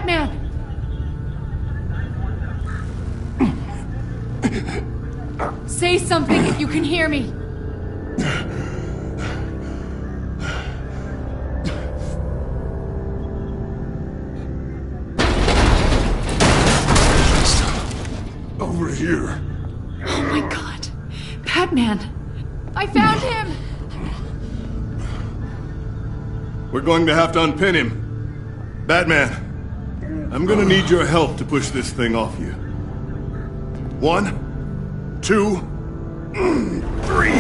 Batman! Say something if you can hear me! Over here. Oh my god. Batman! I found him! We're going to have to unpin him. Batman, I'm gonna need your help to push this thing off you. 1, 2, 3.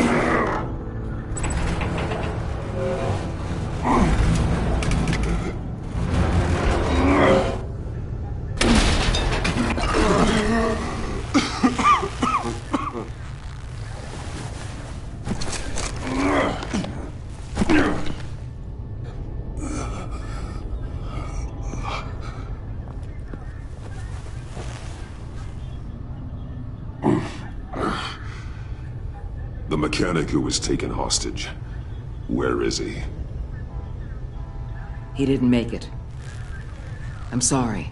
The mechanic who was taken hostage. Where is he? He didn't make it. I'm sorry.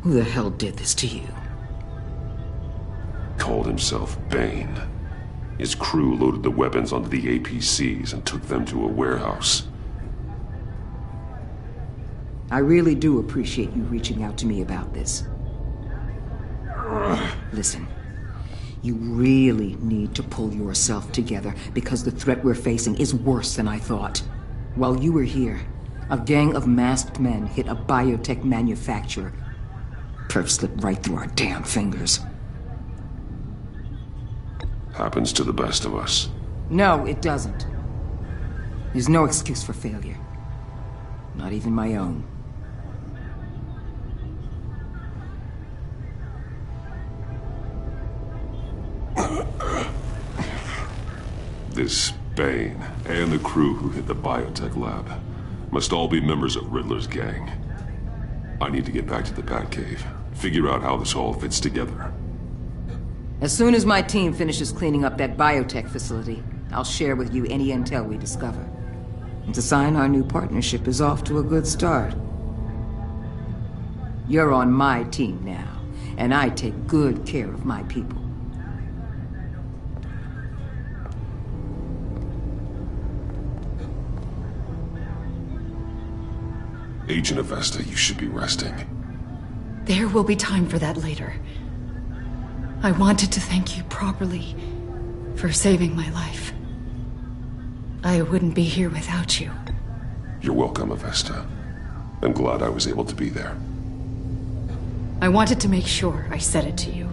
Who the hell did this to you? Called himself Bane. His crew loaded the weapons onto the APCs and took them to a warehouse. I really do appreciate you reaching out to me about this. Listen, you really need to pull yourself together because the threat we're facing is worse than I thought. While you were here, a gang of masked men hit a biotech manufacturer. Perf slipped right through our damn fingers. Happens to the best of us. No, it doesn't. There's no excuse for failure. Not even my own. This Bane and the crew who hit the biotech lab must all be members of Riddler's gang. I need to get back to the Batcave, figure out how this all fits together. As soon as my team finishes cleaning up that biotech facility, I'll share with you any intel we discover. And to sign our new partnership is off to a good start. You're on my team now, and I take good care of my people. Agent Avesta, you should be resting. There will be time for that later. I wanted to thank you properly for saving my life. I wouldn't be here without you. You're welcome, Avesta. I'm glad I was able to be there. I wanted to make sure I said it to you.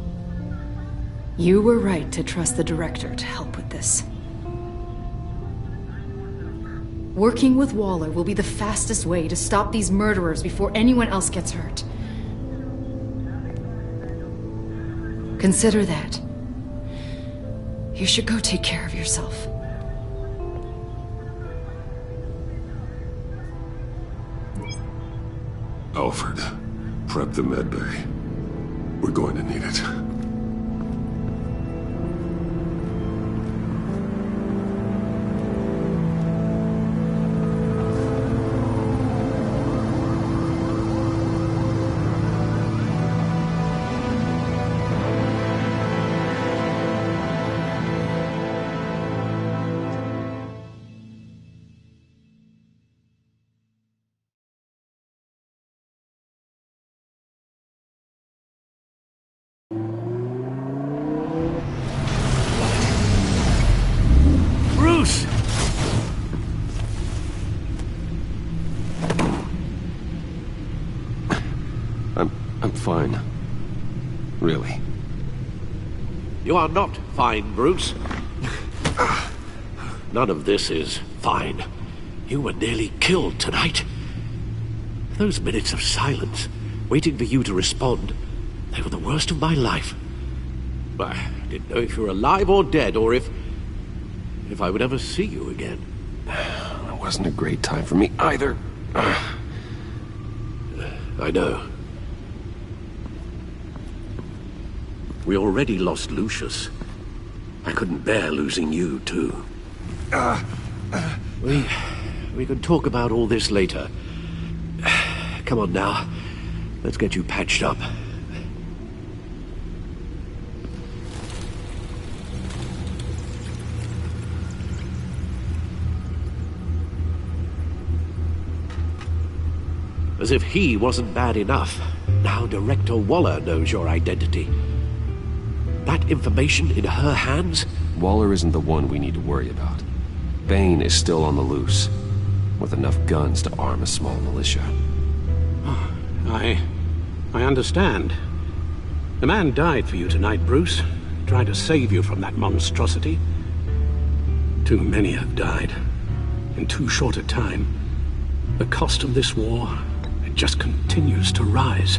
You were right to trust the director to help with this. Working with Waller will be the fastest way to stop these murderers before anyone else gets hurt. Consider that. You should go take care of yourself. Alfred, prep the med bay. We're going to need it. I'm fine. Really. You are not fine, Bruce. None of this is fine. You were nearly killed tonight. Those minutes of silence, waiting for you to respond, they were the worst of my life. I didn't know if you were alive or dead, or if I would ever see you again. It wasn't a great time for me either. I know. We already lost Lucius. I couldn't bear losing you, too. We can talk about all this later. Come on now. Let's get you patched up. As if he wasn't bad enough, now Director Waller knows your identity. That information in her hands? Waller isn't the one we need to worry about. Bane is still on the loose, with enough guns to arm a small militia. Oh, I understand. The man died for you tonight, Bruce. Tried to save you from that monstrosity. Too many have died. In too short a time. The cost of this war, it just continues to rise.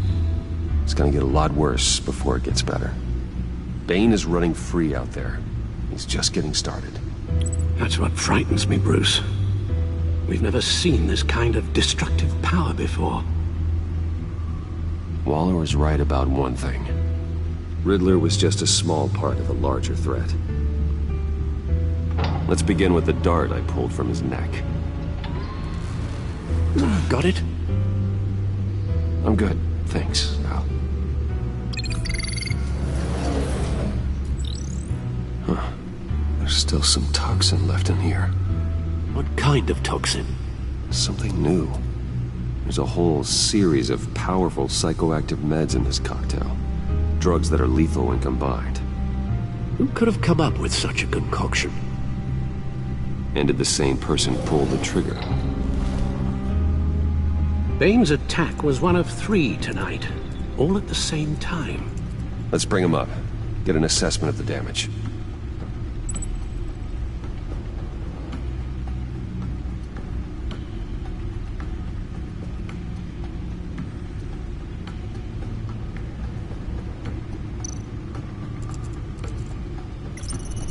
It's gonna get a lot worse before it gets better. Bane is running free out there. He's just getting started. That's what frightens me, Bruce. We've never seen this kind of destructive power before. Waller was right about one thing. Riddler was just a small part of a larger threat. Let's begin with the dart I pulled from his neck. Got it? I'm good, thanks, Al. Huh. There's still some toxin left in here. What kind of toxin? Something new. There's a whole series of powerful psychoactive meds in this cocktail. Drugs that are lethal when combined. Who could have come up with such a concoction? And did the same person pull the trigger? Bane's attack was one of 3 tonight, all at the same time. Let's bring him up. Get an assessment of the damage.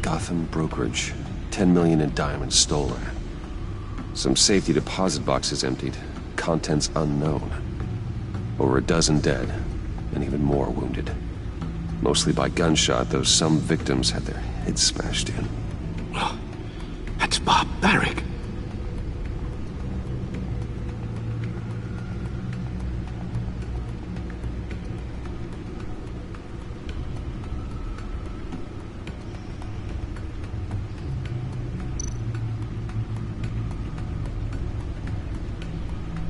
Gotham brokerage. 10 million in diamonds stolen. Some safety deposit boxes emptied. Contents unknown. Over a dozen dead, and even more wounded. Mostly by gunshot, though some victims had their heads smashed in. Oh, that's barbaric.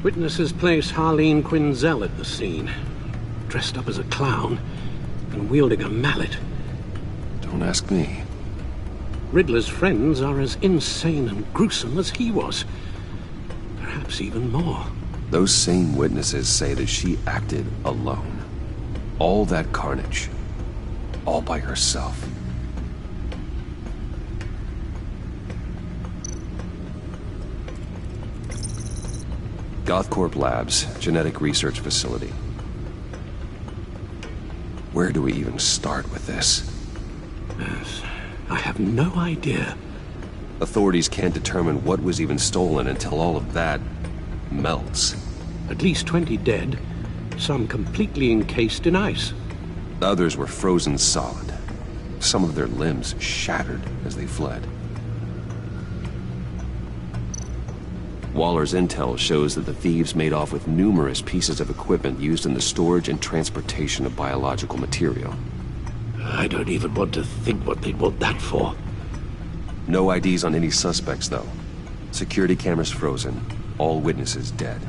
Witnesses place Harleen Quinzel at the scene, dressed up as a clown and wielding a mallet. Don't ask me. Riddler's friends are as insane and gruesome as he was. Perhaps even more. Those same witnesses say that she acted alone. All that carnage. All by herself. Gothcorp Labs, genetic research facility. Where do we even start with this? Yes, I have no idea. Authorities can't determine what was even stolen until all of that melts. At least 20 dead, some completely encased in ice. Others were frozen solid. Some of their limbs shattered as they fled. Waller's intel shows that the thieves made off with numerous pieces of equipment used in the storage and transportation of biological material. I don't even want to think what they'd want that for. No IDs on any suspects, though. Security cameras frozen. All witnesses dead.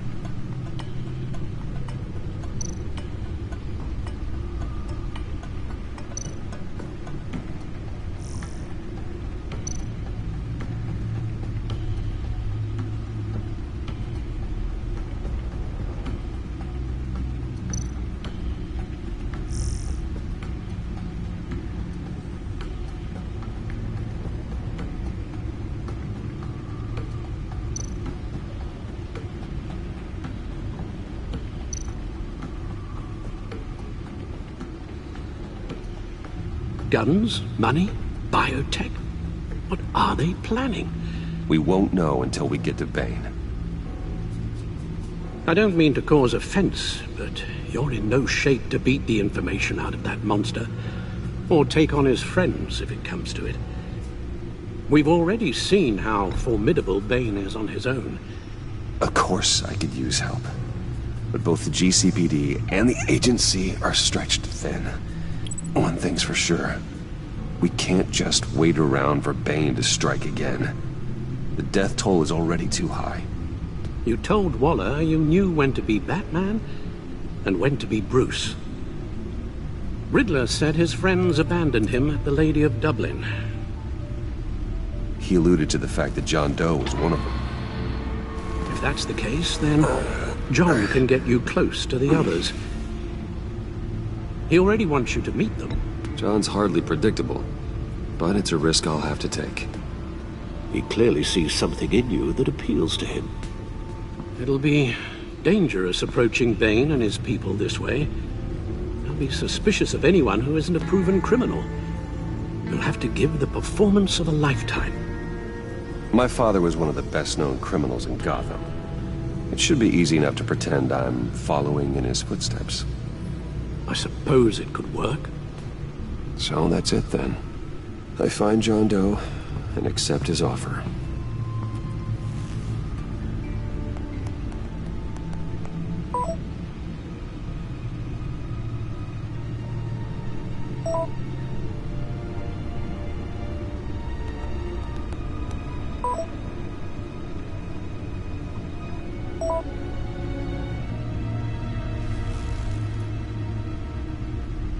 Guns? Money? Biotech? What are they planning? We won't know until we get to Bane. I don't mean to cause offense, but you're in no shape to beat the information out of that monster. Or take on his friends, if it comes to it. We've already seen how formidable Bane is on his own. Of course I could use help. But both the GCPD and the agency are stretched thin. One thing's for sure. We can't just wait around for Bane to strike again. The death toll is already too high. You told Waller you knew when to be Batman and when to be Bruce. Riddler said his friends abandoned him at the Lady of Dublin. He alluded to the fact that John Doe was one of them. If that's the case, then John can get you close to the others. He already wants you to meet them. John's hardly predictable, but it's a risk I'll have to take. He clearly sees something in you that appeals to him. It'll be dangerous approaching Bane and his people this way. They'll be suspicious of anyone who isn't a proven criminal. You'll have to give the performance of a lifetime. My father was one of the best-known criminals in Gotham. It should be easy enough to pretend I'm following in his footsteps. I suppose it could work. So that's it then. I find John Doe and accept his offer.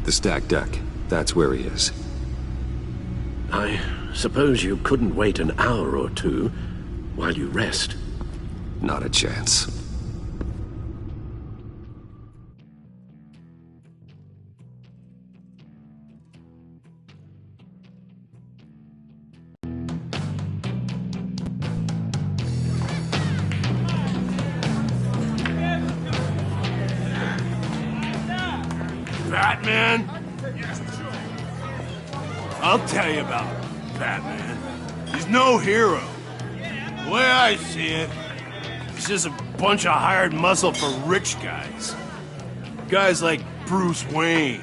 The stacked deck. That's where he is. I suppose you couldn't wait an hour or two while you rest. Not a chance. Batman? I'll tell you about Batman. He's no hero. The way I see it, he's just a bunch of hired muscle for rich guys. Guys like Bruce Wayne.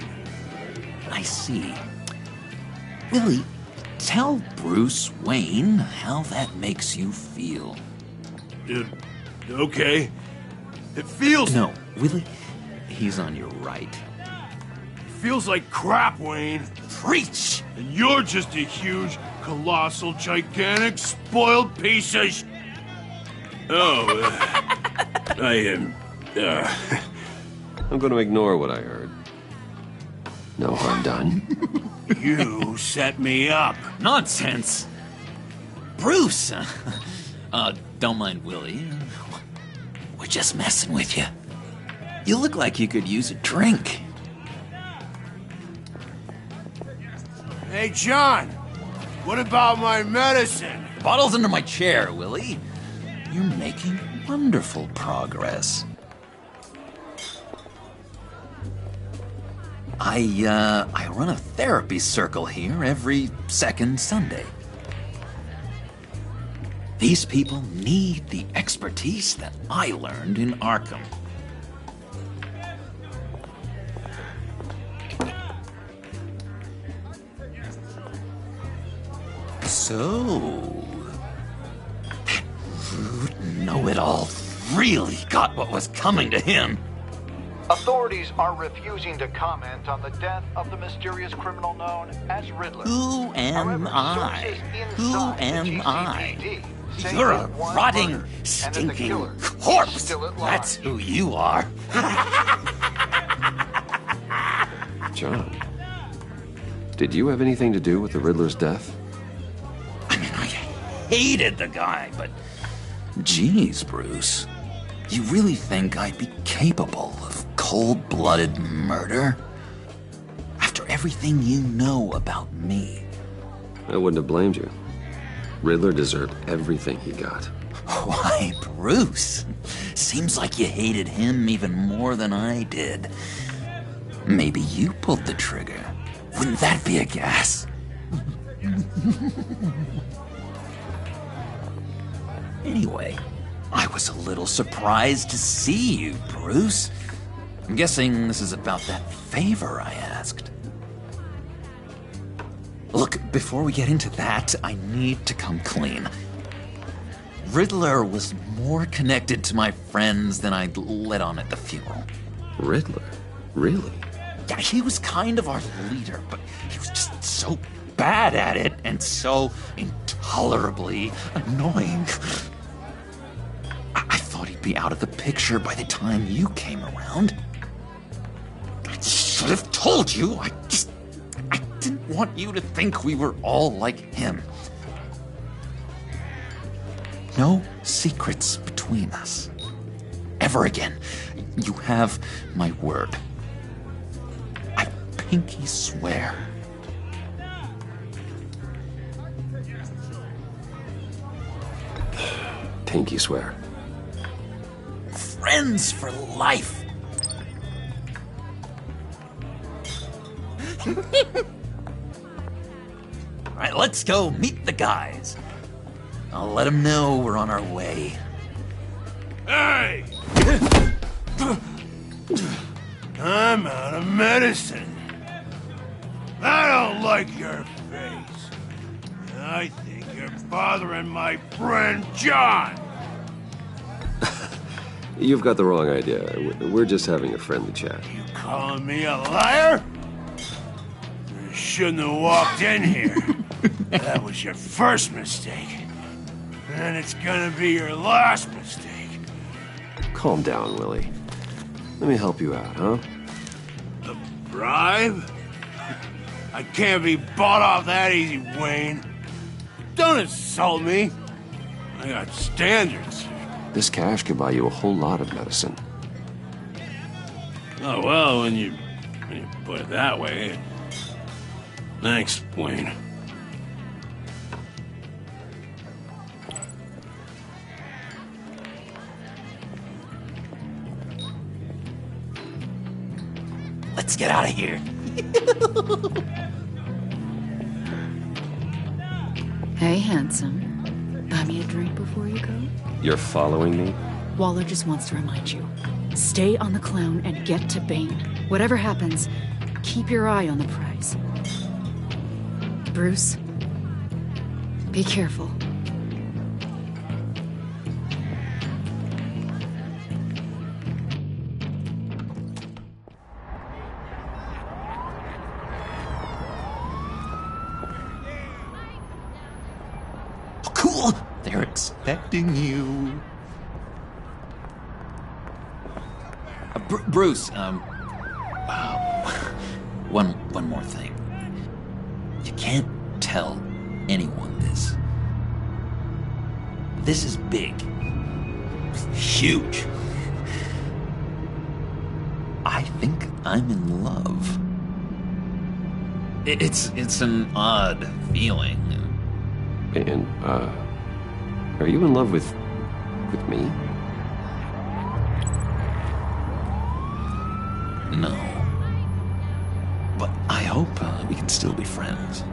I see. Willie, tell Bruce Wayne how that makes you feel. Okay. It feels... No, Willie, he's on your right. Feels like crap, Wayne. Preach! And you're just a huge, colossal, gigantic, spoiled piece of I am... I'm going to ignore what I heard. No harm done. You set me up. Nonsense! Bruce! Don't mind Willie. We're just messing with you. You look like you could use a drink. Hey, John. What about my medicine? The bottle's under my chair, Willie. You're making wonderful progress. I run a therapy circle here every second Sunday. These people need the expertise that I learned in Arkham. So, that rude know-it-all really got what was coming to him. Authorities are refusing to comment on the death of the mysterious criminal known as Riddler. Who am However, I? sources Who inside the am I? GCPD say You're a that one rotting, murdered, and that the stinking killer is corpse. still at That's large. who you are. John, did you have anything to do with the Riddler's death? I mean, I hated the guy, but... Geez, Bruce. You really think I'd be capable of cold-blooded murder? After everything you know about me. I wouldn't have blamed you. Riddler deserved everything he got. Why, Bruce? Seems like you hated him even more than I did. Maybe you pulled the trigger. Wouldn't that be a gas? Anyway, I was a little surprised to see you, Bruce. I'm guessing this is about that favor I asked. Look, before we get into that, I need to come clean. Riddler was more connected to my friends than I'd let on at the funeral. Riddler? Really? Yeah, he was kind of our leader, but he was just so bad at it and so intolerably annoying. I thought he'd be out of the picture by the time you came around. I should have told you. I didn't want you to think we were all like him. No secrets between us. Ever again. You have my word. I pinky swear. Pinky swear. Friends for life. All right, let's go meet the guys. I'll let them know we're on our way. Hey! I'm out of medicine. I don't like your face. I think you're bothering my friend John. You've got the wrong idea. We're just having a friendly chat. You calling me a liar? You shouldn't have walked in here. That was your first mistake. And it's gonna be your last mistake. Calm down, Willie. Let me help you out, huh? A bribe? I can't be bought off that easy, Wayne. Don't insult me. I got standards. This cash could buy you a whole lot of medicine. Oh, well, when you put it that way. Thanks, Wayne. Let's get out of here. Hey, handsome. Buy me a drink before you go? You're following me? Waller just wants to remind you. Stay on the clown and get to Bane. Whatever happens, keep your eye on the prize. Bruce, be careful. Cool. They're expecting you. Bruce, one more thing. You can't tell anyone this. This is big. Huge. I think I'm in love. It's an odd feeling. And, are you in love with me? No. But I hope we can still be friends.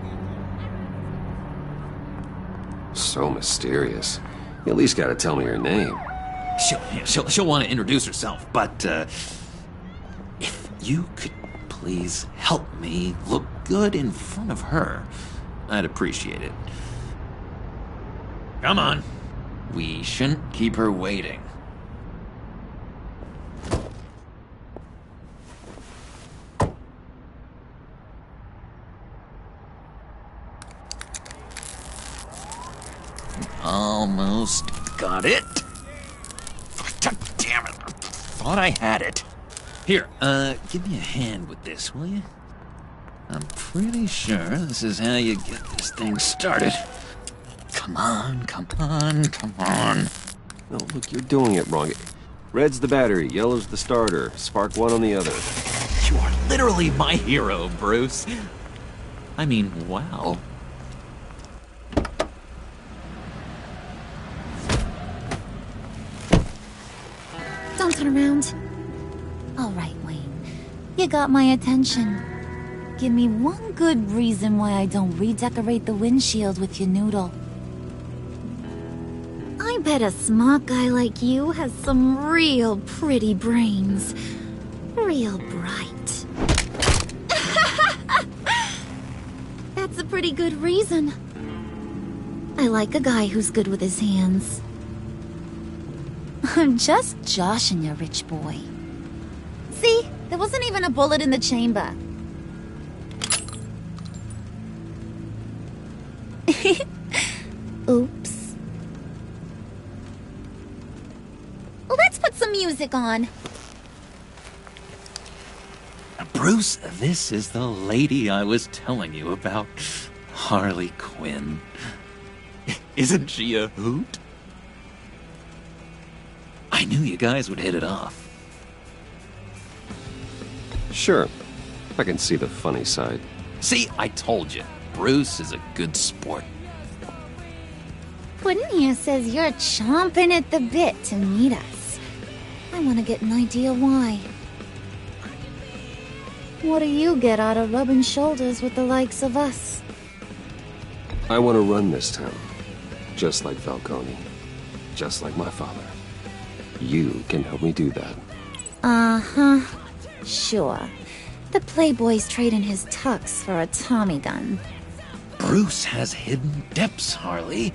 So mysterious. You at least gotta tell me her name. She'll want to introduce herself, but if you could please help me look good in front of her, I'd appreciate it. Come on. We shouldn't keep her waiting. Almost got it. God damn it. Thought I had it. Here, give me a hand with this, will you? I'm pretty sure this is how you get this thing started. Come on, come on, come on. No, look, you're doing it wrong. Red's the battery, yellow's the starter. Spark one on the other. You are literally my hero, Bruce. I mean, wow. Don't turn around. All right, Wayne. You got my attention. Give me one good reason why I don't redecorate the windshield with your noodle. I bet a smart guy like you has some real pretty brains. Real bright. That's a pretty good reason. I like a guy who's good with his hands. I'm just joshing you, rich boy. See? There wasn't even a bullet in the chamber. Oops. Let's put some music on. Bruce, this is the lady I was telling you about. Harley Quinn. Isn't she a hoot? I knew you guys would hit it off. Sure. I can see the funny side. See, I told you. Bruce is a good sport. Puddin' here says you're chomping at the bit to meet us. I want to get an idea why. What do you get out of rubbing shoulders with the likes of us? I want to run this town. Just like Falcone. Just like my father. You can help me do that. Uh-huh. Sure. The playboy's trading his tux for a Tommy gun. Bruce has hidden depths, Harley.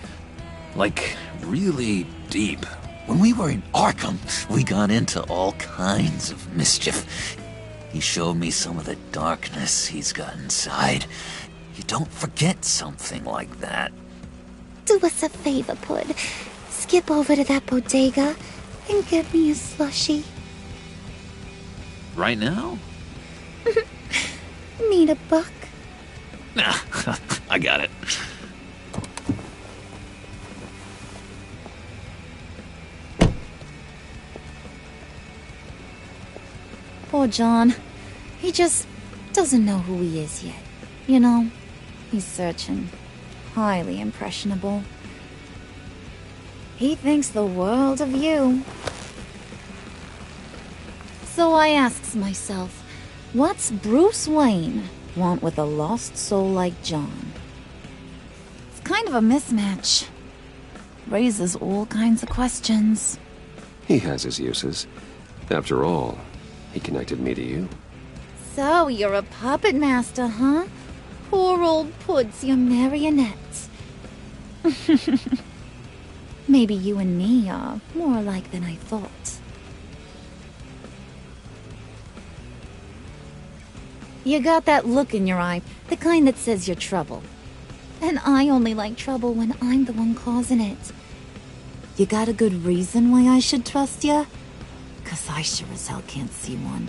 Like, really deep. When we were in Arkham, we got into all kinds of mischief. He showed me some of the darkness he's got inside. You don't forget something like that. Do us a favor, Pud. Skip over to that bodega and get me a slushie. Right now? Need a buck? Nah, I got it. Poor John. He just doesn't know who he is yet. You know, he's searching. Highly impressionable. He thinks the world of you. So I asks myself, what's Bruce Wayne want with a lost soul like John? It's kind of a mismatch. Raises all kinds of questions. He has his uses. After all, he connected me to you. So you're a puppet master, huh? Poor old Pud's your marionette. Maybe you and me are more alike than I thought. You got that look in your eye, the kind that says you're trouble. And I only like trouble when I'm the one causing it. You got a good reason why I should trust you? 'Cause I sure as hell can't see one.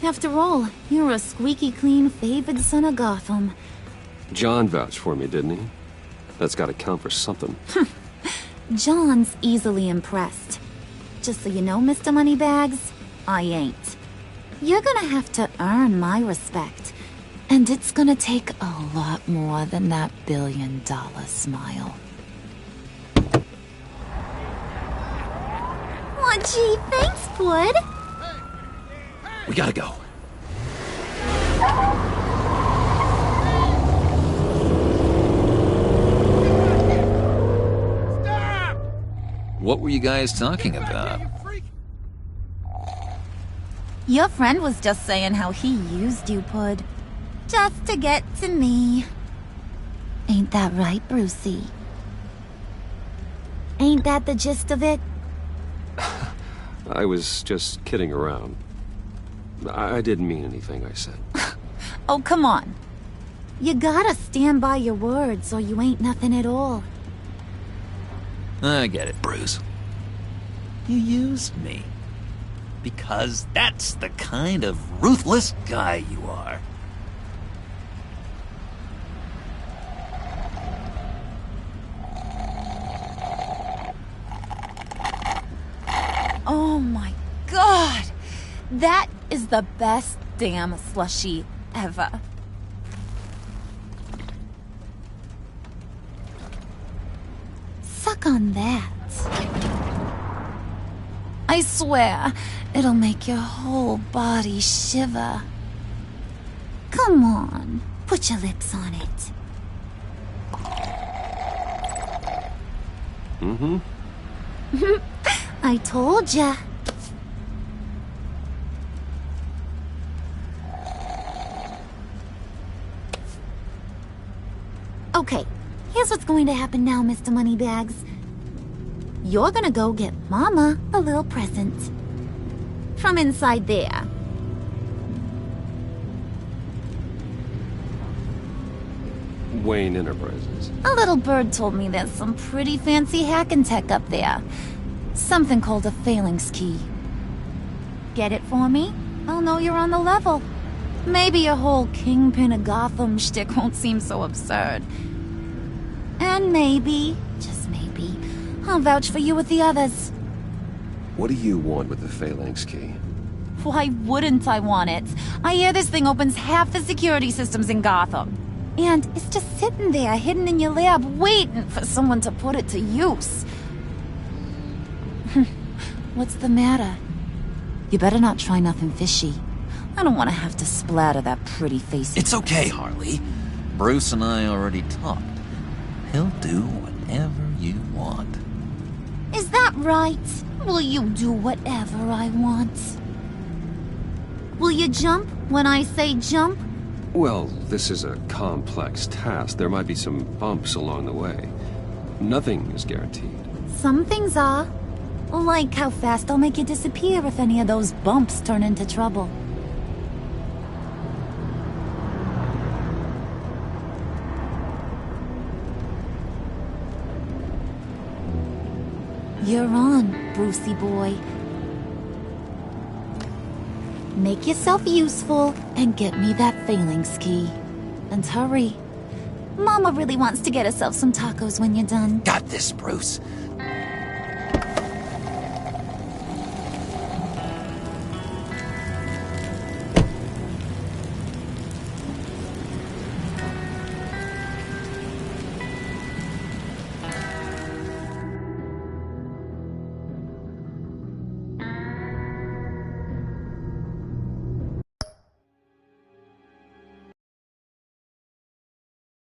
After all, you're a squeaky clean favored son of Gotham. John vouched for me, didn't he? That's gotta count for something. John's easily impressed. Just so you know, Mr. Moneybags, I ain't. You're gonna have to earn my respect. And it's gonna take a lot more than that billion-dollar smile. Aw, gee, thanks, Bud. We gotta go. Stop! What were you guys talking about? Your friend was just saying how he used you, Pud. Just to get to me. Ain't that right, Brucey? Ain't that the gist of it? I was just kidding around. I didn't mean anything I said. Oh, come on. You gotta stand by your words or you ain't nothing at all. I get it, Bruce. You used me. Because that's the kind of ruthless guy you are. Oh my god! That is the best damn slushie ever. Suck on that. I swear, it'll make your whole body shiver. Come on, put your lips on it. Mm-hmm. I told ya. Okay, here's what's going to happen now, Mr. Moneybags. you're gonna go get Mama a little present. From inside there. Wayne Enterprises. A little bird told me there's some pretty fancy hacking tech up there. Something called a phalanx key. Get it for me? I'll know you're on the level. Maybe your whole Kingpin of Gotham shtick won't seem so absurd. And maybe, just maybe, I'll vouch for you with the others. What do you want with the phalanx key? Why wouldn't I want it? I hear this thing opens half the security systems in Gotham. And it's just sitting there, hidden in your lab, waiting for someone to put it to use. What's the matter? You better not try nothing fishy. I don't want to have to splatter that pretty face. It's okay, Harley. Bruce and I already talked. He'll do whatever you want. Is that right? Will you do whatever I want? Will you jump when I say jump? Well, this is a complex task. There might be some bumps along the way. Nothing is guaranteed. Some things are. Like how fast I'll make you disappear if any of those bumps turn into trouble. You're on, Brucey boy. Make yourself useful and get me that phalanx key. And hurry. Mama really wants to get herself some tacos when you're done. Got this, Bruce.